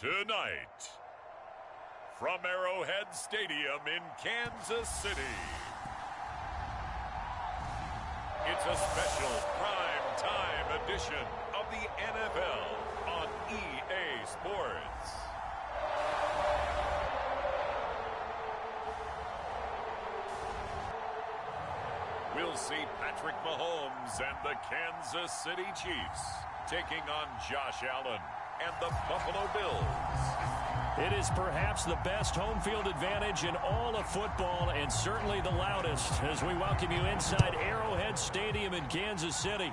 Tonight, from Arrowhead Stadium in Kansas City, it's a special prime time edition of the NFL on EA Sports. We'll see Patrick Mahomes and the Kansas City Chiefs taking on Josh Allen and the Buffalo Bills. It is perhaps the best home field advantage in all of football, and certainly the loudest, as we welcome you inside Arrowhead Stadium in Kansas City.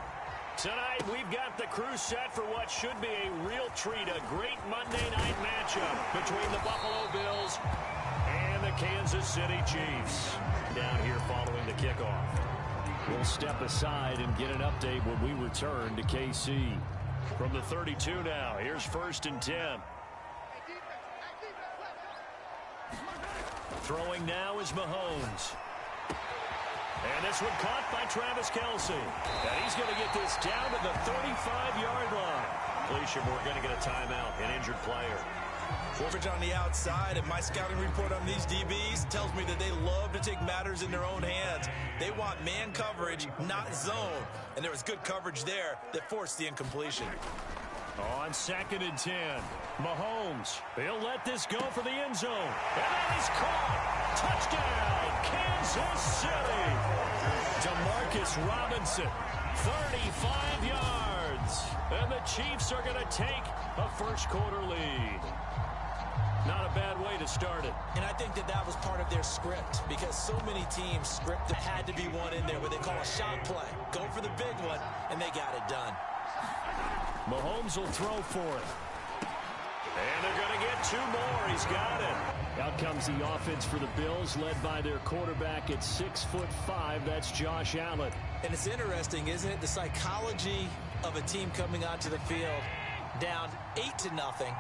Tonight, we've got the crew set for what should be a real treat, a great Monday night matchup between the Buffalo Bills and the Kansas City Chiefs. Down here following the kickoff. We'll step aside and get an update when we return to KC. From the 32 now, here's 1st and 10. Throwing now is Mahomes. And this one caught by Travis Kelce. And he's going to get this down to the 35-yard line. Completion, we're going to get a timeout, an injured player. Forfeit on the outside, and my scouting report on these DBs tells me that they love to take matters in their own hands. They want man coverage, not zone. And there was good coverage there that forced the incompletion. On 2nd and 10, Mahomes. He'll let this go for the end zone. And that is caught. Touchdown, Kansas City. Demarcus Robinson, 35 yards. And the Chiefs are going to take a first-quarter lead. Not a bad way to start it. And I think that was part of their script, because so many teams script there had to be one in there where they call a shot play. Go for the big one, and they got it done. Mahomes will throw for it. And they're going to get 2 more. He's got it. Out comes the offense for the Bills, led by their quarterback at 6'5". That's Josh Allen. And it's interesting, isn't it? The psychology of a team coming onto the field down 8-0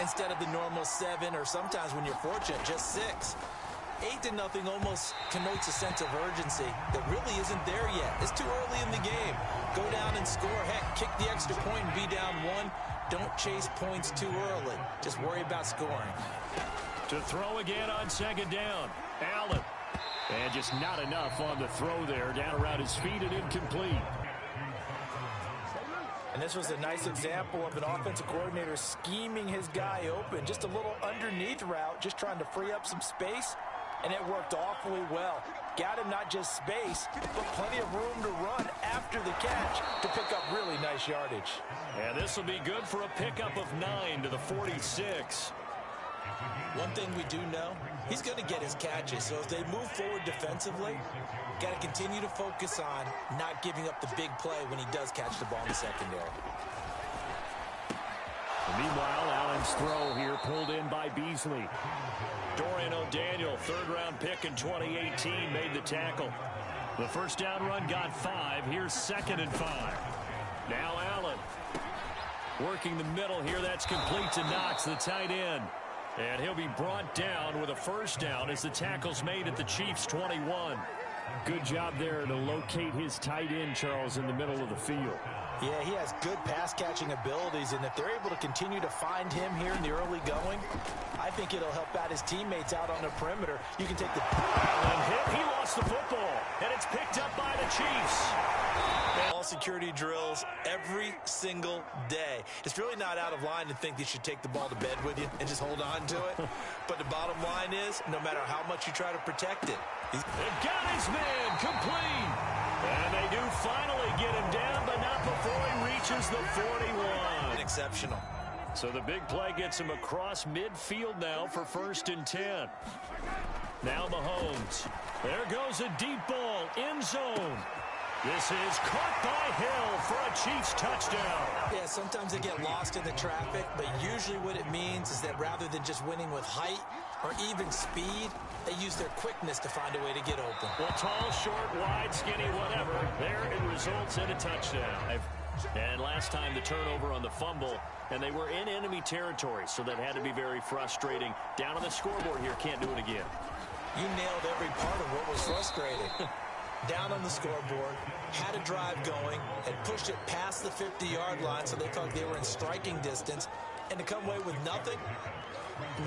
instead of the normal 7, or sometimes when you're fortunate, just 6. 8-0 almost connotes a sense of urgency that really isn't there yet. It's too early in the game. Go down and score. Heck, kick the extra point and be down 1. Don't chase points too early. Just worry about scoring. To throw again on 2nd down. Allen. And just not enough on the throw there. Down around his feet and incomplete. And this was a nice example of an offensive coordinator scheming his guy open. Just a little underneath route, just trying to free up some space. And it worked awfully well. Got him not just space, but plenty of room to run after the catch to pick up really nice yardage. And this will be good for a pickup of 9 to the 46. One thing we do know, he's going to get his catches. So as they move forward defensively, got to continue to focus on not giving up the big play when he does catch the ball in the secondary. Meanwhile, Allen's throw here pulled in by Beasley. Dorian O'Daniel, 3rd-round pick in 2018, made the tackle. The first down run got 5. Here's 2nd and 5. Now Allen. Working the middle here. That's complete to Knox, the tight end. And he'll be brought down with a first down as the tackle's made at the Chiefs' 21. Good job there to locate his tight end, Charles, in the middle of the field. Yeah, he has good pass-catching abilities, and if they're able to continue to find him here in the early going, I think it'll help out his teammates out on the perimeter. You can take the... Allen hit. He lost the football, and it's picked up by the Chiefs. All security drills every single day. It's really not out of line to think you should take the ball to bed with you and just hold on to it. But the bottom line is, no matter how much you try to protect it, they've got his man complete. And they do finally get him down, but not before he reaches the 41. Exceptional. So the big play gets him across midfield now for 1st and 10. Now Mahomes. There goes a deep ball, end zone. This is caught by Hill for a Chiefs touchdown. Yeah, sometimes they get lost in the traffic, but usually what it means is that rather than just winning with height or even speed, they use their quickness to find a way to get open. Well, tall, short, wide, skinny, whatever. There it results in a touchdown. And last time the turnover on the fumble, and they were in enemy territory, so that had to be very frustrating. Down on the scoreboard here, can't do it again. You nailed every part of what was frustrating. down on the scoreboard, had a drive going, had pushed it past the 50-yard line so they felt they were in striking distance, and to come away with nothing,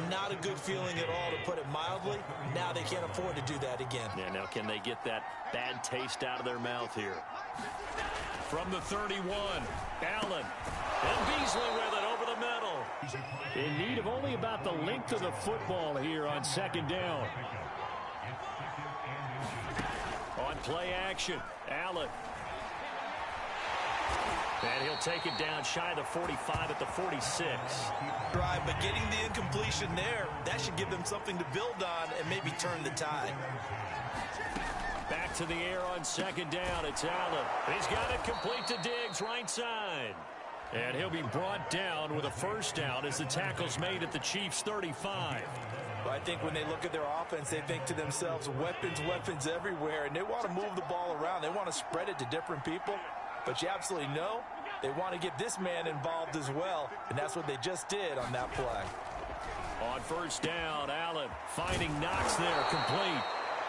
not a good feeling at all, to put it mildly. Now they can't afford to do that again. Yeah, now can they get that bad taste out of their mouth here? From the 31, Allen. And Beasley with it over the middle. In need of only about the length of the football here on second down. On play action, Allen. And he'll take it down shy of the 45 at the 46. Right, but getting the incompletion there, that should give them something to build on and maybe turn the tide. Back to the air on second down. It's Allen. He's got it complete to Diggs, right side. And he'll be brought down with a first down as the tackle's made at the Chiefs' 35. Well, I think when they look at their offense, they think to themselves, weapons, weapons everywhere, and they want to move the ball around. They want to spread it to different people. But you absolutely know they want to get this man involved as well, and that's what they just did on that play. On first down, Allen finding Knox there, complete.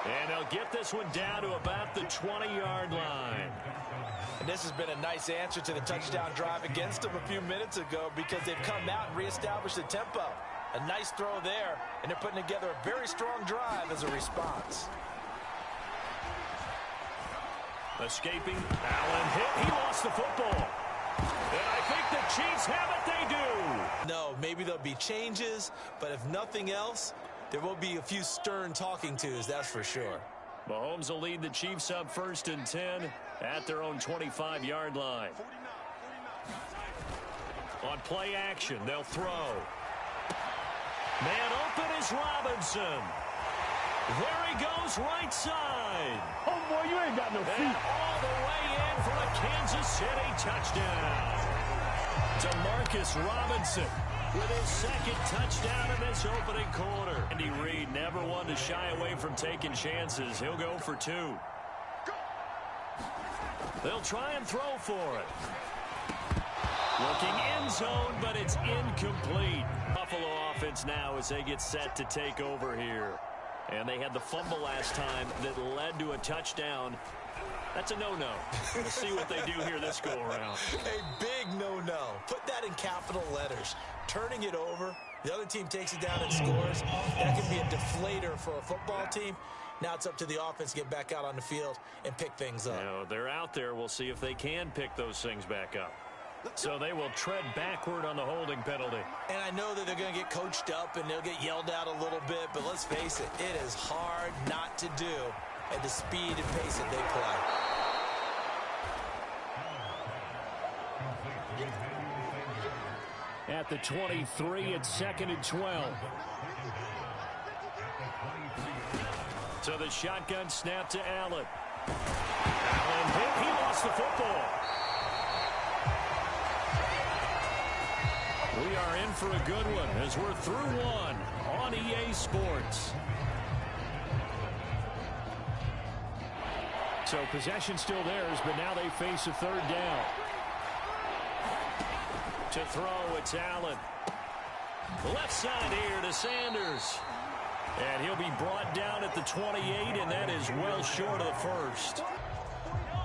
And they'll get this one down to about the 20-yard line. And this has been a nice answer to the touchdown drive against them a few minutes ago, because they've come out and reestablished the tempo. A nice throw there, and they're putting together a very strong drive as a response. Escaping, Allen hit. He lost the football. And I think the Chiefs have it. They do. No, maybe there'll be changes, but if nothing else, there will be a few stern talking tos, that's for sure. Mahomes will lead the Chiefs up 1st and 10 at their own 25-yard line. On play action, they'll throw. Man open is Robinson. There he goes, right side. Oh, boy, you ain't got no feet. And all the way in for a Kansas City touchdown. DeMarcus Robinson with his second touchdown in this opening quarter. Andy Reid never one to shy away from taking chances. He'll go for 2. They'll try and throw for it. Looking end zone, but it's incomplete. Buffalo offense now as they get set to take over here. And they had the fumble last time that led to a touchdown. That's a no-no. We'll see what they do here this go-around. A big no-no. Put that in capital letters. Turning it over, the other team takes it down and scores. That can be a deflator for a football team. Now it's up to the offense to get back out on the field and pick things up. You know, they're out there. We'll see if they can pick those things back up. So they will tread backward on the holding penalty. And I know that they're going to get coached up and they'll get yelled at a little bit, but let's face it, it is hard not to do at the speed and pace that they play. At the 23, it's 2nd and 12. So the shotgun snap to Allen. Allen hit. He lost the football. We are in for a good one as we're through one on EA Sports. So possession still theirs, but now they face a 3rd down. To throw, it's Allen. Left side here to Sanders. And he'll be brought down at the 28, and that is well short of the first.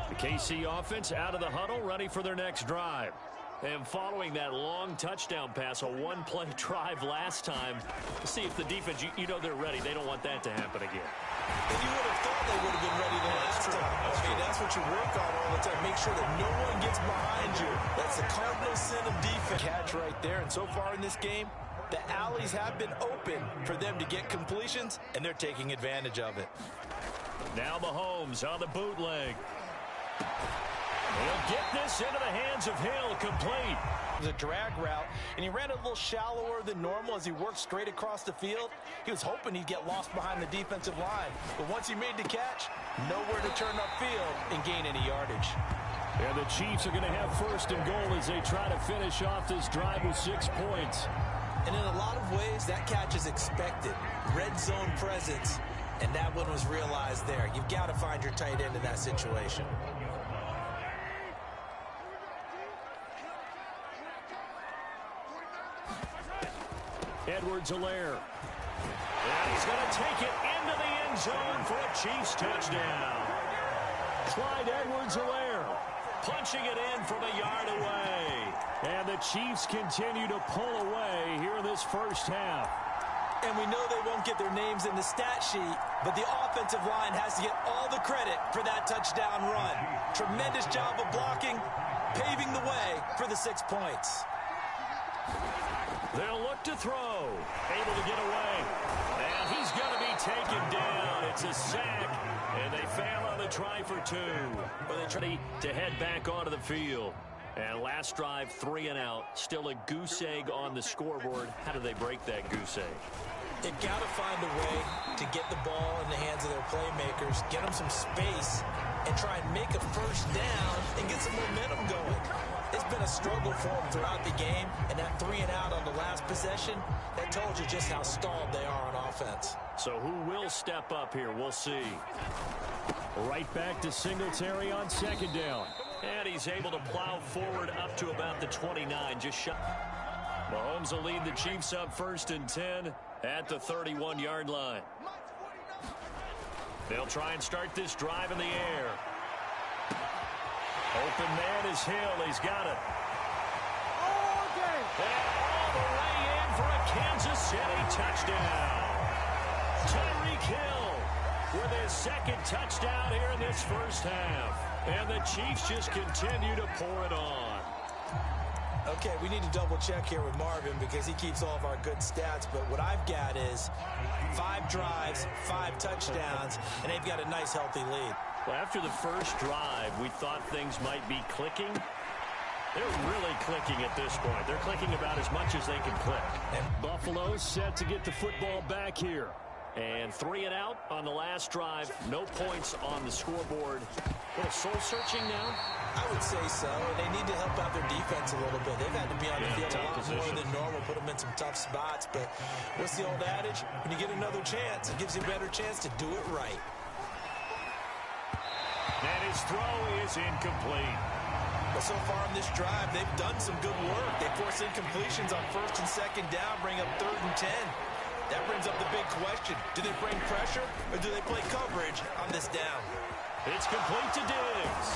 The KC offense out of the huddle, ready for their next drive. And following that long touchdown pass, a one-play drive last time, see if the defense, you know they're ready. They don't want that to happen again. And you would have thought they would have been ready the last time. That's what you work on all the time. Make sure that no one gets behind you. That's the cardinal sin of defense. Catch right there. And so far in this game, the alleys have been open for them to get completions, and they're taking advantage of it. Now Mahomes on the bootleg. He'll get this into the hands of Hill, complete. It was a drag route, and he ran a little shallower than normal as he worked straight across the field. He was hoping he'd get lost behind the defensive line, but once he made the catch, nowhere to turn upfield and gain any yardage. And the Chiefs are going to have 1st and goal as they try to finish off this drive with 6 points. And in a lot of ways, that catch is expected. Red zone presence, and that one was realized there. You've got to find your tight end in that situation. Edwards-Helaire. And he's going to take it into the end zone for a Chiefs touchdown. Clyde Edwards-Helaire punching it in from a yard away. And the Chiefs continue to pull away here in this first half. And we know they won't get their names in the stat sheet, but the offensive line has to get all the credit for that touchdown run. Tremendous job of blocking, paving the way for the 6 points. They'll look to throw. Able to get away. And he's going to be taken down. It's a sack, and they fail on the try for 2. Well, they try to head back onto the field. And last drive, 3 and out. Still a goose egg on the scoreboard. How do they break that goose egg? They've got to find a way to get the ball in the hands of their playmakers, get them some space, and try and make a first down and get some momentum going. It's been a struggle for them throughout the game, and that 3 and out on the last possession, that told you just how stalled they are on offense. So who will step up here? We'll see. Right back to Singletary on second down. And he's able to plow forward up to about the 29. Just shot. Mahomes will lead the Chiefs up 1st and 10 at the 31-yard line. They'll try and start this drive in the air. Open man is Hill. He's got it. And all the way in for a Kansas City touchdown. Tyreek Hill with his 2nd touchdown here in this first half. And the Chiefs just continue to pour it on. Okay, we need to double check here with Marvin because he keeps all of our good stats. But what I've got is 5 drives, 5 touchdowns, and they've got a nice, healthy lead. Well, after the first drive, we thought things might be clicking. They're really clicking at this point. They're clicking about as much as they can click. And Buffalo set to get the football back here. And 3 and out on the last drive. No points on the scoreboard. A little soul-searching now? I would say so. And they need to help out their defense a little bit. They've had to be on the field a lot more than normal, put them in some tough spots. But what's the old adage? When you get another chance, it gives you a better chance to do it right. And his throw is incomplete. But so far in this drive, they've done some good work. They force incompletions on 1st and 2nd down, bring up 3rd and 10. That brings up the big question. Do they bring pressure or do they play coverage on this down? It's complete to Diggs.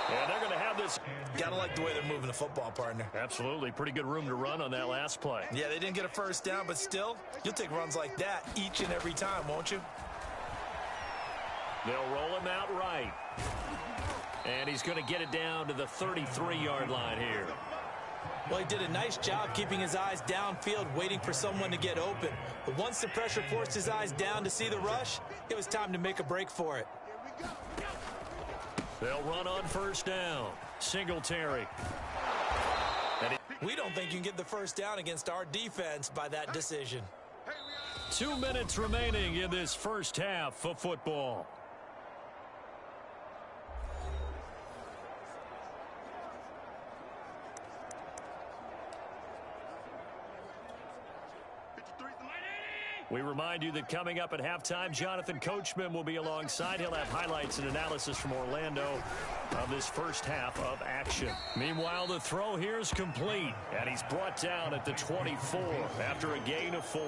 And they're going to have this. Gotta like the way they're moving the football, partner. Absolutely. Pretty good room to run on that last play. Yeah, they didn't get a first down, but still, you'll take runs like that each and every time, won't you? They'll roll him out right. And he's going to get it down to the 33-yard line here. Well, he did a nice job keeping his eyes downfield, waiting for someone to get open. But once the pressure forced his eyes down to see the rush, it was time to make a break for it. They'll run on 1st down. Singletary. We don't think you can get the first down against our defense by that decision. 2 minutes remaining in this first half of football. We remind you that coming up at halftime, Jonathan Coachman will be alongside. He'll have highlights and analysis from Orlando of this first half of action. Meanwhile, the throw here is complete, and he's brought down at the 24 after a gain of 4.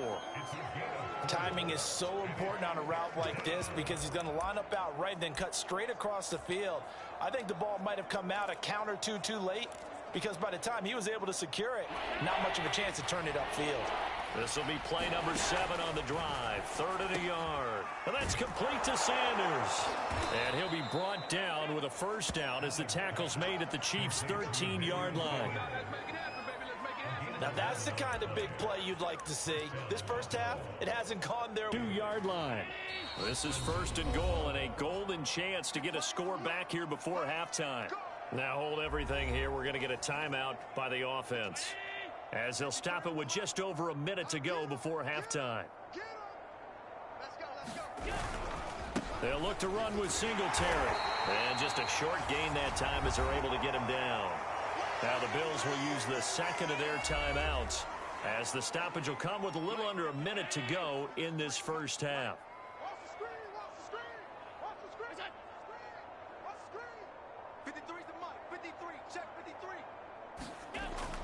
Timing is so important on a route like this because he's going to line up out right and then cut straight across the field. I think the ball might have come out a count or two too late because by the time he was able to secure it, not much of a chance to turn it upfield. This will be play number 7 on the drive. 3rd and a yard. And that's complete to Sanders. And he'll be brought down with a first down as the tackle's made at the Chiefs' 13-yard line. Now that's the kind of big play you'd like to see. This first half, it hasn't gone their 2-yard line. This is 1st and goal and a golden chance to get a score back here before halftime. Now hold everything here. We're going to get a timeout by the offense, as they'll stop it with just over a minute to go before halftime. They'll look to run with Singletary. And just a short gain that time as they're able to get him down. Now the Bills will use the 2nd of their timeouts, as the stoppage will come with a little under a minute to go in this first half.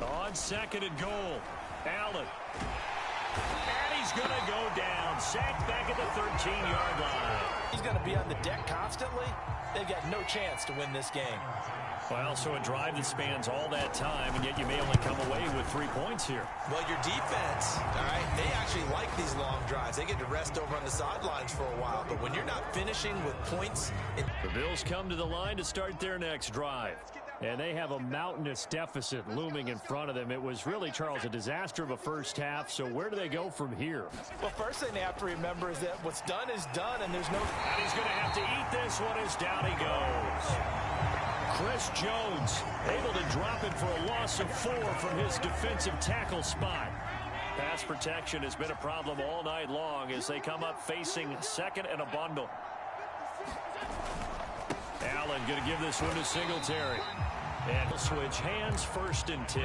On 2nd and goal, Allen. And he's going to go down. Sacked back at the 13-yard line. He's going to be on the deck constantly. They've got no chance to win this game. Well, so a drive that spans all that time, and yet you may only come away with 3 points here. Well, your defense, all right, they actually like these long drives. They get to rest over on the sidelines for a while. But when you're not finishing with points... The Bills come to the line to start their next drive. And they have a mountainous deficit looming in front of them. It was really, Charles, a disaster of a first half. So where do they go from here? Well, first thing they have to remember is that what's done is done, and there's no... And he's going to have to eat this one as down he goes. Chris Jones able to drop it for a loss of 4 from his defensive tackle spot. Pass protection has been a problem all night long as they come up facing second and a bundle. Allen going to give this one to Singletary. And he'll switch hands, 1st and 10.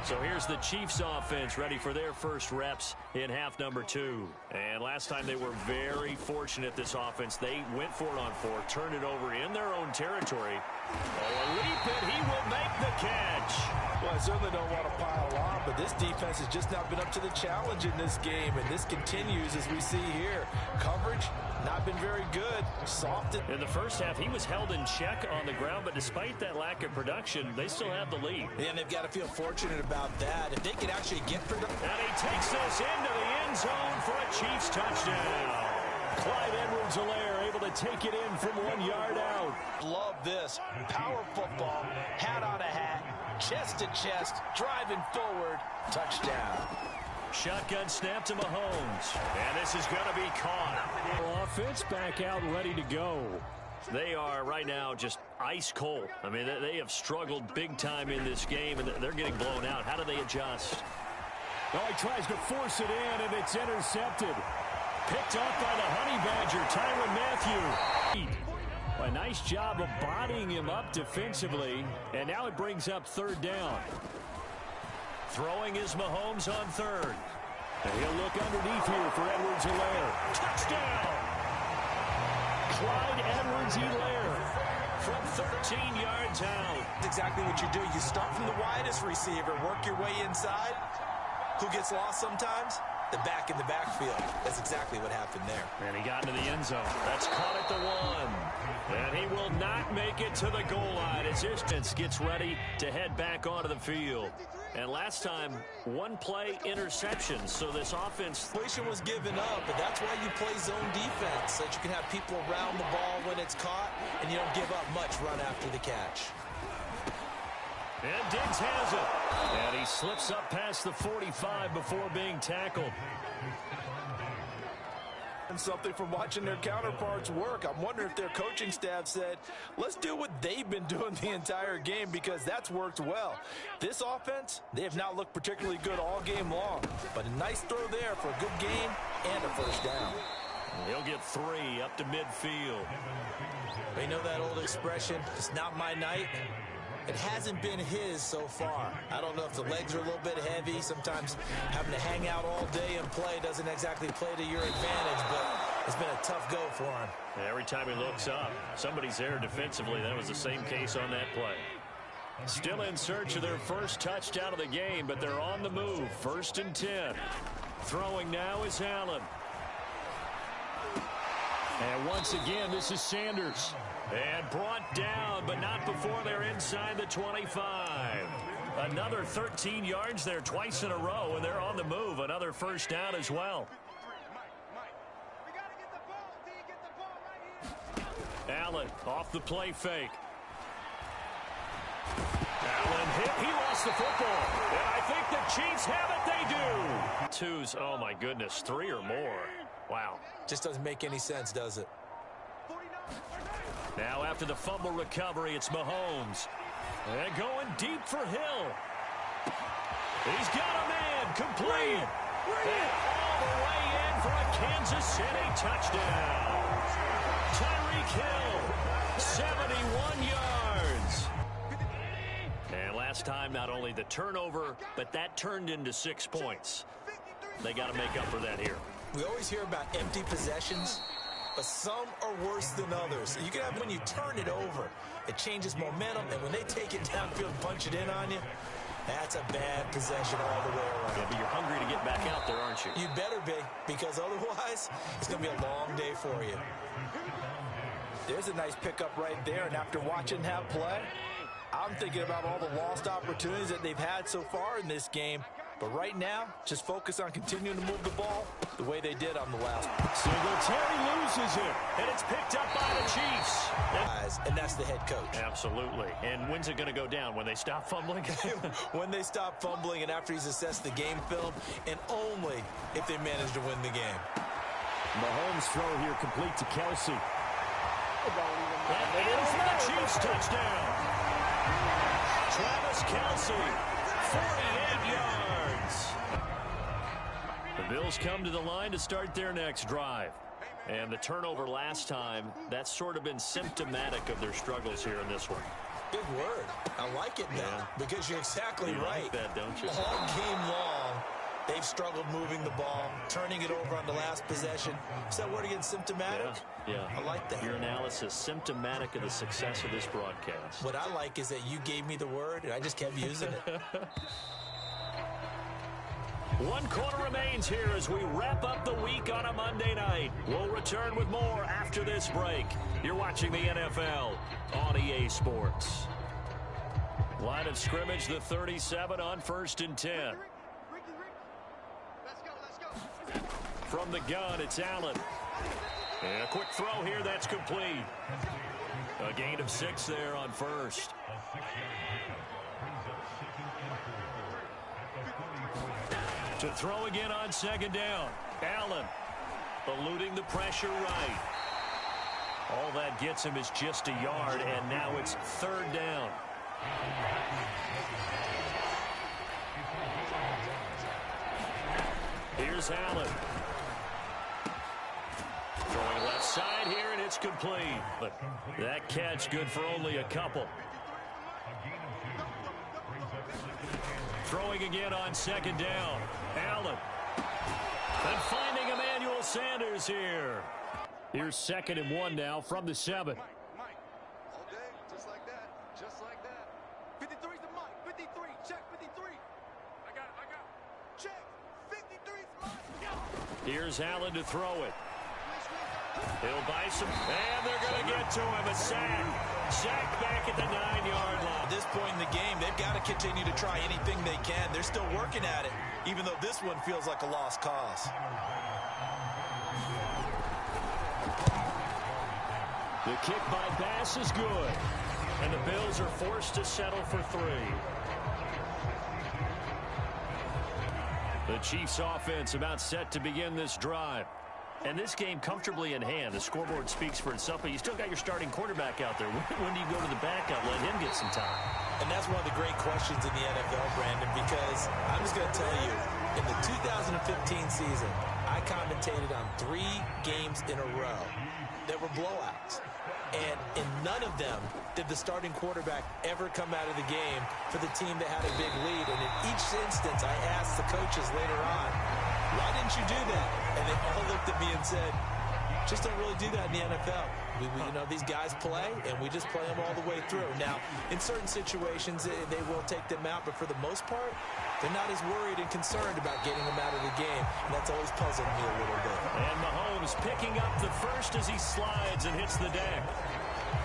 So here's the Chiefs offense ready for their first reps in half number 2. And last time they were very fortunate, this offense. They went for it on 4, turned it over in their own territory. Oh, a leap, and he will make the catch. Well, I certainly don't want to pile on, but this defense has just not been up to the challenge in this game, and this continues as we see here. Coverage, not been very good. Soft. In the first half, he was held in check on the ground, but despite that lack of production, they still have the lead. And they've got to feel fortunate about that. If they could actually get production. And he takes this into the end zone for a Chiefs touchdown. Clyde Edwards-Helaire able to take it in from 1 yard out. Love this. Power football, hat on a hat, chest to chest, driving forward, touchdown. Shotgun snap to Mahomes. And this is going to be caught. Offense back out ready to go. They are right now just ice cold. I mean, they have struggled big time in this game, and they're getting blown out. How do they adjust? Oh, he tries to force it in, and it's intercepted. Picked up by the Honey Badger, Tyrann Mathieu. A nice job of bodying him up defensively, and now it brings up 3rd down. Throwing is Mahomes on 3rd. And he'll look underneath here for Edwards-Helaire. Touchdown! Clyde Edwards-Helaire from 13 yards out. That's exactly what you do. You start from the widest receiver, work your way inside. Who gets lost sometimes? The back in the backfield. That's exactly what happened there. And he got into the end zone. That's caught at the 1. And he will not make it to the goal line as his defense gets ready to head back onto the field. And last time, 1 play interception. So this offense... Situation was given up, but that's why you play zone defense, so that you can have people around the ball when it's caught, and you don't give up much run after the catch. And Diggs has it. And he slips up past the 45 before being tackled. And something from watching their counterparts work. I'm wondering if their coaching staff said, let's do what they've been doing the entire game, because that's worked well. This offense, they have not looked particularly good all game long. But a nice throw there for a good game and a 1st down. He'll get 3 up to midfield. You know that old expression, it's not my night. It hasn't been his so far. I don't know if the legs are a little bit heavy. Sometimes having to hang out all day and play doesn't exactly play to your advantage, but it's been a tough go for him. Every time he looks up, somebody's there defensively. That was the same case on that play. Still in search of their first touchdown of the game, but they're on the move. 1st and 10. Throwing now is Allen. And once again, this is Sanders. And brought down, but not before they're inside the 25. Another 13 yards there twice in a row, and they're on the move. Another 1st down as well. Allen off the play fake. Allen hit. He lost the football. And I think the Chiefs have it. They do. 2s. Oh, my goodness. 3 or more. Wow. Just doesn't make any sense, does it? Now after the fumble recovery, it's Mahomes. And going deep for Hill. He's got a man complete. And all the way in for a Kansas City touchdown. Tyreek Hill, 71 yards. And last time, not only the turnover, but that turned into 6 points. They got to make up for that here. We always hear about empty possessions, but some are worse than others. You can have when you turn it over, it changes momentum, and when they take it downfield and punch it in on you, That's a bad possession all the way around. Yeah, but you're hungry to get back out there, aren't you? You better be, because otherwise, it's going to be a long day for you. There's a nice pickup right there, and after watching him play, I'm thinking about all the lost opportunities that they've had so far in this game. But right now, just focus on continuing to move the ball the way they did on the last one. Singletary loses it, and it's picked up by the Chiefs. And that's the head coach. Absolutely. And when's it going to go down? When they stop fumbling? When they stop fumbling and after he's assessed the game film, and only if they manage to win the game. Mahomes' throw here complete to Kelsey. And in for the Chiefs touchdown. Travis Kelsey, 48 yards. The Bills come to the line to start their next drive. And the turnover last time, that's sort of been symptomatic of their struggles here in this one. Big word. I like it now, because you're exactly right. Like that, don't you? All game long, they've struggled moving the ball, turning it over on the last possession. Is that word again, symptomatic? Yeah. I like that. Your analysis, symptomatic of the success of this broadcast. What I like is that you gave me the word, and I just kept using it. 1 quarter remains here as we wrap up the week on a Monday night. We'll return with more after this break. You're watching the NFL on EA Sports. Line of scrimmage, the 37 on 1st and 10. From the gun, it's Allen. And a quick throw here, that's complete. A gain of 6 there on first. To throw again on 2nd down. Allen eluding the pressure right. All that gets him is just a yard, and now it's 3rd down. Here's Allen. Throwing left side here, and it's complete. But that catch good for only a couple. Throwing again on 2nd down. Allen. And finding Emmanuel Sanders here. Here's 2nd and 1 now from the 7. Mike, all day, just like that, just like that. 53's the Mike, 53, check 53. I got it, check, 53's Mike. Here's Allen to throw it. He'll buy some, and they're going to get to him. A sack. Sack back at the 9-yard line. At this point in the game, they've got to continue to try anything they can. They're still working at it, even though this one feels like a lost cause. The kick by Bass is good. And the Bills are forced to settle for 3. The Chiefs offense about set to begin this drive. And this game comfortably in hand. The scoreboard speaks for itself, but you still got your starting quarterback out there. When do you go to the backup, let him get some time? And that's one of the great questions in the NFL, Brandon, because I'm just going to tell you, in the 2015 season, I commentated on 3 games in a row that were blowouts. And in none of them did the starting quarterback ever come out of the game for the team that had a big lead. And in each instance, I asked the coaches later on, why didn't you do that? And they all looked at me and said, just don't really do that in the NFL. We these guys play, and we just play them all the way through. Now, in certain situations, they will take them out, but for the most part, they're not as worried and concerned about getting them out of the game, and that's always puzzled me a little bit. And Mahomes picking up the first as he slides and hits the deck.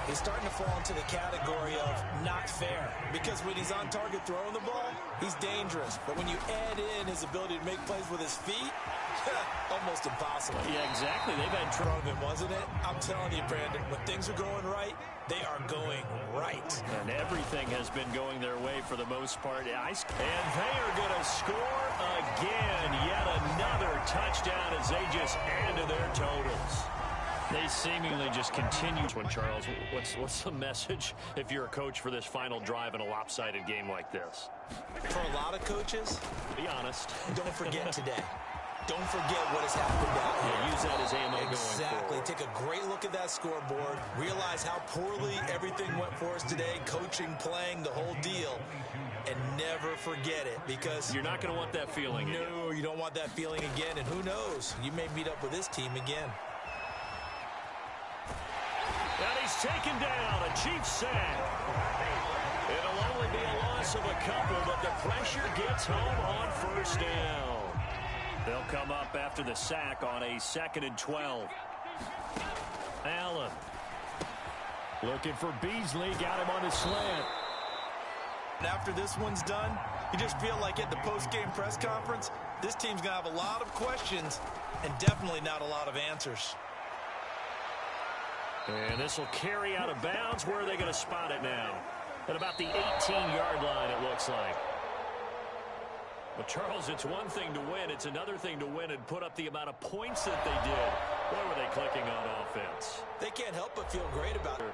He's starting to fall into the category of not fair, because when he's on target throwing the ball, he's dangerous. But when you add in his ability to make plays with his feet, almost impossible. Yeah, exactly. They've had trouble, wasn't it? I'm telling you, Brandon, when things are going right, they are going right. And everything has been going their way for the most part. And they are going to score again. Yet another touchdown as they just add to their totals. They seemingly just continue. Charles, what's the message if you're a coach for this final drive in a lopsided game like this? For a lot of coaches, be honest. Don't forget today. Don't forget what has happened out here. Yeah, use that as ammo going forward. Exactly. Take a great look at that scoreboard. Realize how poorly everything went for us today. Coaching, playing, the whole deal. And never forget it, because you're not going to want that feeling again. No, you don't want that feeling again. And who knows? You may meet up with this team again. And he's taken down. A Chiefs sack. It'll only be a line loss of a couple, but the pressure gets home on first down. They'll come up after the sack on a 2nd and 12. Allen. Looking for Beasley. Got him on the slant. And after this one's done, you just feel like at the post-game press conference, this team's going to have a lot of questions and definitely not a lot of answers. And this will carry out of bounds. Where are they going to spot it now? At about the 18-yard line, it looks like. Well, Charles, it's one thing to win. It's another thing to win and put up the amount of points that they did. Boy, were they clicking on offense. They can't help but feel great about it.